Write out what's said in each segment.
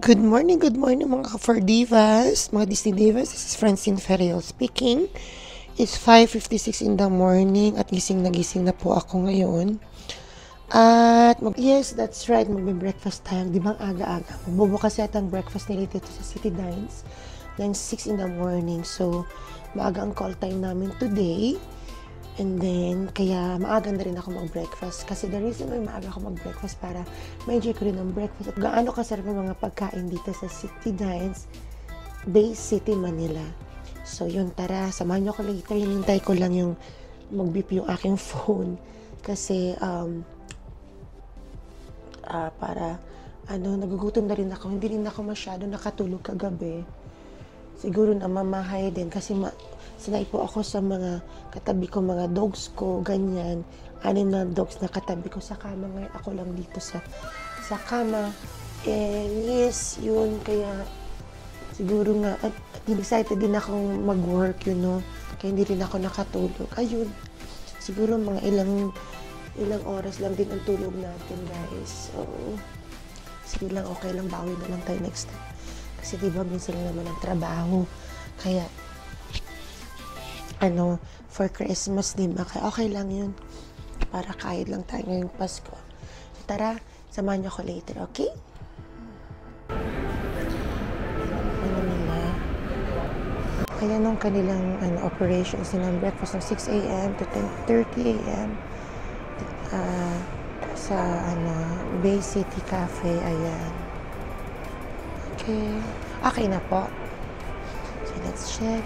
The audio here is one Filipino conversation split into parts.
Good morning mga ka-for-divas, mga Disney divas. This is Francine Ferriol speaking. It's 5:56 in the morning at gising na po ako ngayon. At yes, that's right, magbe-breakfast tayo. Di ba aga-aga? Magbubukas yata ang breakfast nila dito sa City Dines ng 6 in the morning. So, maaga ang call time namin today. And then, kaya maaga na rin ako mag-breakfast. Kasi the reason why maaga ako mag-breakfast para ma-enjoy ko rin ang breakfast. At gaano kasarap ang mga pagkain dito sa City Dines, Bay City, Manila. So, yun, tara, samahan nyo ko later. Hinintay ko lang yung mag-beep yung aking phone. Kasi, para, nagugutom na rin ako. Hindi rin ako masyado nakatulog kagabi. Siguro na mamahay din kasi sanay po ako sa mga katabi ko, mga dogs ko, ganyan. 6 na dogs na katabi ko sa kama. Ngayon ako lang dito sa kama. And yes, yun, kaya siguro nga, at excited din akong mag-work, you know. Kaya hindi rin ako nakatulog. Ayun, siguro mga ilang oras lang din ang tulog natin, guys. So, siguro lang okay lang, bawi na lang tayo next time. Kasi diba, minsan lang naman ang trabaho. Kaya, for Christmas, diba? Kaya okay lang yun. Para kahit lang tayo ngayong Pasko. So, tara, samahan niyo ako later, okay? Kaya nung kanilang operations nilang breakfast ng 6 a.m. to 10:30 a.m. Sa Bay City Cafe, ayan. Okay. Okay na po. So, let's check.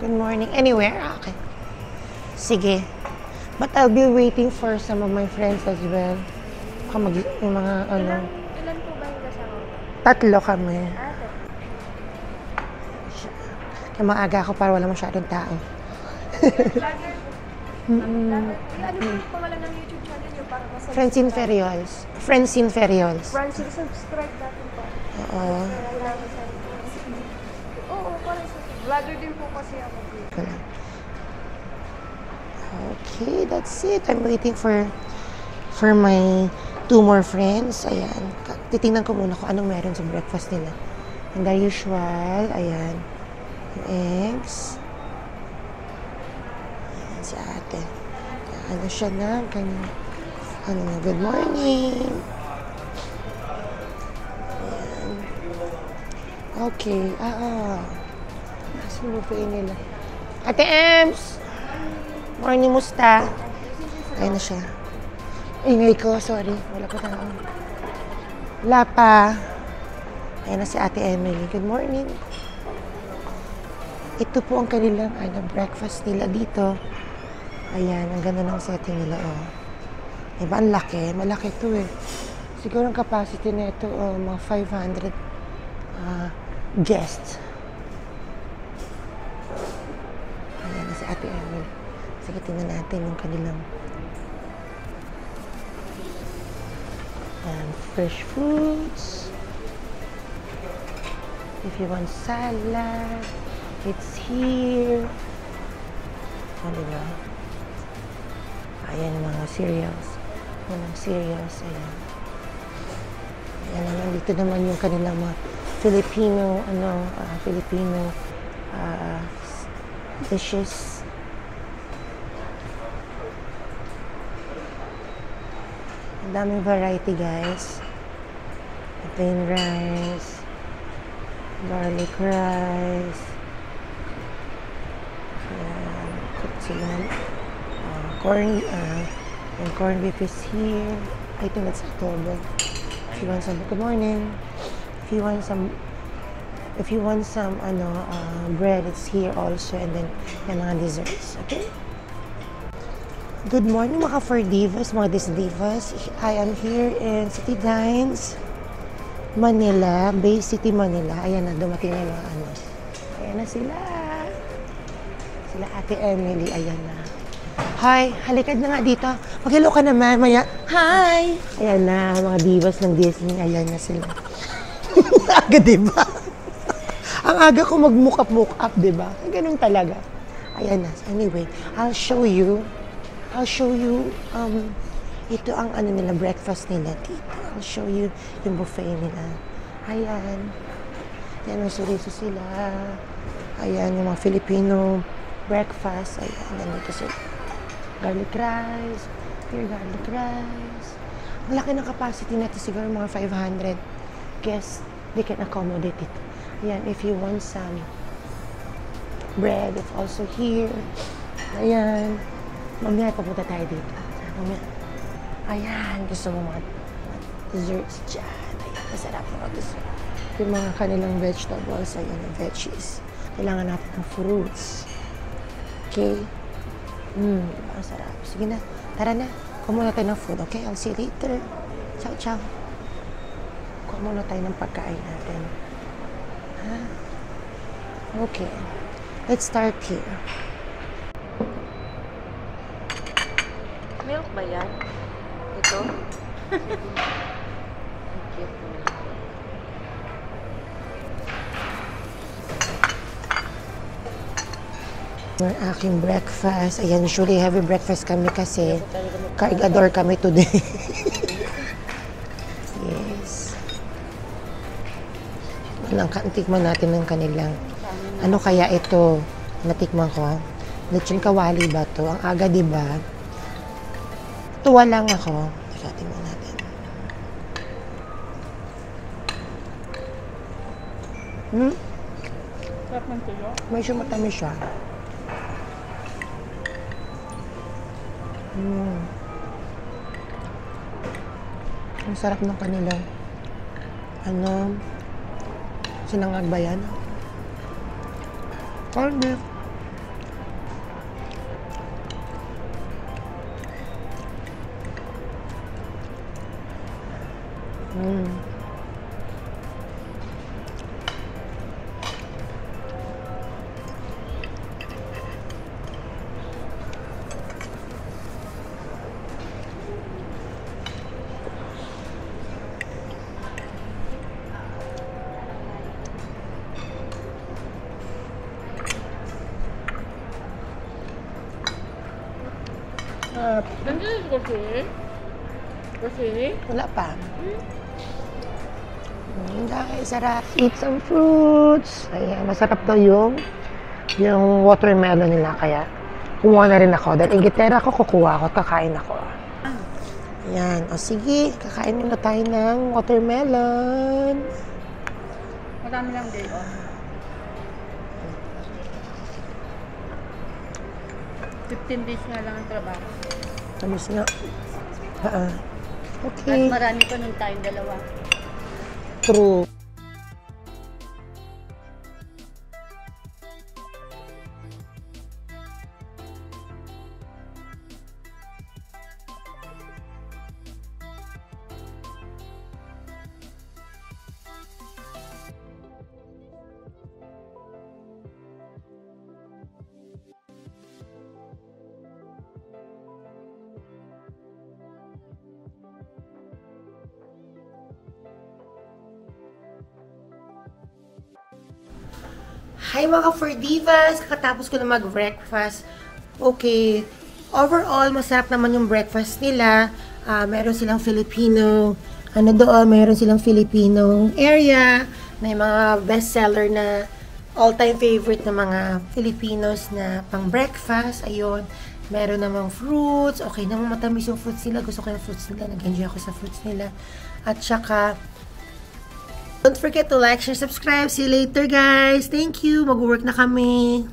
Good morning. Anywhere? Okay. Sige. But I'll be waiting for some of my friends as well. Yung mga Ilan po ba yung kasama? 3 kami. Kaya maaga ako para wala masyadong tao. Ano yung pangalan ng YouTube channel niyo para masubscribe? Francine Ferriols. Francine Ferriols. Francine, subscribe natin po. Oo. Oo, parang vlogger din po kasi ako. Okay, that's it. I'm waiting for my 2 more friends. Ayan. Titingnan ko muna kung anong meron sa breakfast nila. And the usual, ayan. Yung eggs. Ayan si ate. Ano siya na? Good morning. Ayan. Okay. Nasa buffet nila. Ate Ems! Morning, musta? Ayan na siya. Ingay ko, sorry. Wala pa tao. Wala pa. Ayan na si Ate Emily. Good morning. Ito po ang kanilang breakfast nila dito. Ayan, ang ganda ng setting nila, oh. Diba, ang laki. Malaki ito, eh. Siguro ang capacity na ito, mga 500 guests. Ayan na si Ate Emily. Sige, tingnan natin yung kanilang fresh fruits. If you want salad, it's here. Diba? Ayan ang mga cereals. Walang cereals. Ayan. Ayan naman. Dito naman yung kanilang mga Filipino dishes. Ang daming variety, guys. Plain rice, garlic rice. Cooked sila. Corn beef is here. I think that's adobo. If you want some, good morning. If you want some bread, it's here also. And then, may mga desserts. Okay? Good morning mga for-divas, mga dis-divas. I am here in City Dines, Manila, Bay City, Manila. Ayan na, dumating na yung mga Ayan na sila. Sila Ate Emily, ayan na. Hi, halikad na nga dito. Mag-hello ka naman, maya. Hi! Ayan na, mga divas ng Disney. Ayan na sila. Aga, diba? Ang aga ko mag-mook up, diba? Ganun talaga. Ayan na. Anyway, I'll show you, ito ang ano nila, breakfast nila dito. I'll show you yung buffet nila. Ayan. Yan, may suriso sila. Ayan, yung mga Filipino breakfast. Ayan, nandito sila. Garlic rice, pure garlic rice. Malaki ng capacity natin, siguro mga 500 guests. They can accommodate it. Ayan, if you want some bread, it's also here. Ayan. Mamaya papunta tayo dito. Mamaya. Ayan, gusto mo mga desserts dyan. Ayan, masarap mga dessert. Yung mga kanilang vegetables, ayan, yung veggies. Kailangan natin ng fruits. Okay? Masarap. Sige na, tara na. Kuha muna tayo ng food, okay? I'll see you later. Ciao, ciao. Kuha muna tayo ng pagkain natin. Ha? Okay. Let's start here. Milk ba yan? Ito? Our aking breakfast. Ayan, usually heavy breakfast kami kasi kargador kami today. Yes. Tikman natin ng kanilang. Ano kaya ito? Natikman ko. Lechon kawali ba to? Ang aga, diba? Tuwa lang ako. Tingnan natin. Sarap ng tuyo? Medyo matamis siya. Ang sarap ng kanilang sinangag ba yan? Corned beef. Nandiyan yung grocery? Grocery? Wala pa. Guys, sarap. Eat some fruits. Ayan, masarap daw yung watermelon nila. Kaya, kumuha na rin ako. Dahil ingitera ko, kukuha ako at kakain ako. Ayan. O sige, kakain muna tayo ng watermelon. Madami lang din. 15 days nga lang ang trabaho. Tamis nga. At Okay. marami pa nung tayong dalawa. True. Hi mga Fordivas! Kakatapos ko na mag-breakfast. Okay, overall, masarap naman yung breakfast nila. Meron silang Filipino, meron silang Filipino area na yung mga bestseller na all-time favorite na mga Filipinos na pang-breakfast. Ayun, meron namang fruits. Okay naman matamis yung fruits nila. Gusto ko yung fruits nila. Nag-enjoy ako sa fruits nila. At saka, don't forget to like, share, subscribe. See you later, guys. Thank you. Mag-work na kami.